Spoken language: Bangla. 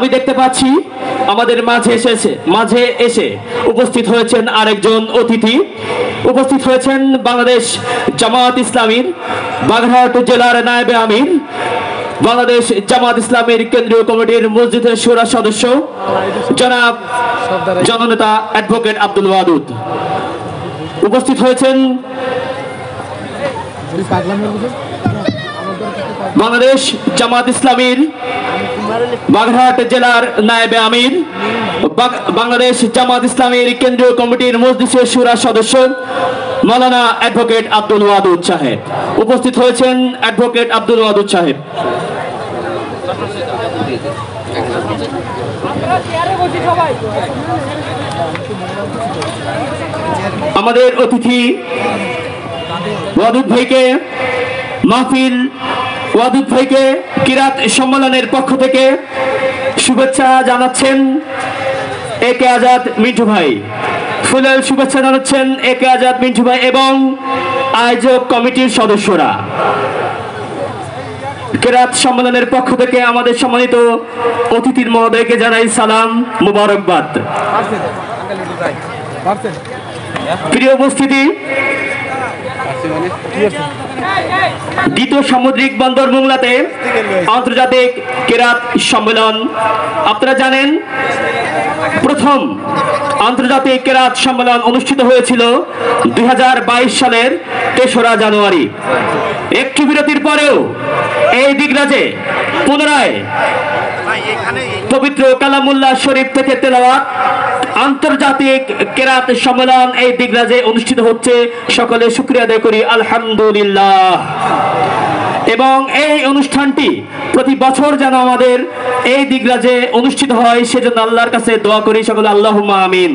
আমি দেখতে পাচ্ছি আমাদের মাঝে এসে উপস্থিত হয়েছেন আরেকজন অতিথি। উপস্থিত হয়েছেন বাংলাদেশ জামাত ইসলামীর বাগেরহাট জেলার নায়েবে আমির, বাংলাদেশ জামাত ইসলামীর কেন্দ্রীয় কমিটির মসজিদের শুরা সদস্য জনাব জননেতা অ্যাডভোকেট আব্দুল ওয়াদুদ। উপস্থিত হয়েছেন বাংলাদেশ জামাত ইসলামীর বাগেরহাট জেলার নায়েবে আমির, বাংলাদেশ জামাত ইসলামীর কেন্দ্রীয় কমিটির মজলিসের শুরা সদস্য মাওলানা অ্যাডভোকেট আব্দুল ওয়াদুদ সাহেব। উপস্থিত হয়েছেন অ্যাডভোকেট আব্দুল ওয়াদুদ সাহেব। আমাদের অতিথি ওয়াদুদ ভাইকে কিরাত সম্মেলনের পক্ষ থেকে শুভেচ্ছা জানাচ্ছেন একে আজাদ মিন্টু ভাই। ফুলেল শুভেচ্ছা জানাচ্ছেন একে আজাদ মিন্টু ভাই এবং আয়োজক কমিটির সদস্যরা। কিরাত সম্মেলনের পক্ষ থেকে আমাদের সম্মানিত অতিথির মহোদয়কে জানাই সালাম মুবারকবাদ। প্রিয় উপস্থিতি, দ্বিতীয় সামুদ্রিক বন্দর মোংলাতে আন্তর্জাতিক কিরাত সম্মেলন। আপনারা জানেন প্রথম আন্তর্জাতিক কিরাত সম্মেলন অনুষ্ঠিত হয়েছিল 2022 সালের 3রা জানুয়ারি। একটু বিরতির পরেও এই দিগরাজে পুনরায় পবিত্র কালামুল্লাহ শরীফ থেকে তেলাওয়াত আন্তর্জাতিক কিরাত সম্মেলন এই দিগরাজে অনুষ্ঠিত হচ্ছে। সকলে শুকরিয়া আদায় করি আলহামদুলিল্লাহ। এবং এই অনুষ্ঠানটি প্রতি বছর যেন আমাদের এই দিগরাজে অনুষ্ঠিত হয় সেজন্য আল্লাহর কাছে দোয়া করি সকলে আল্লাহুম্মা আমিন।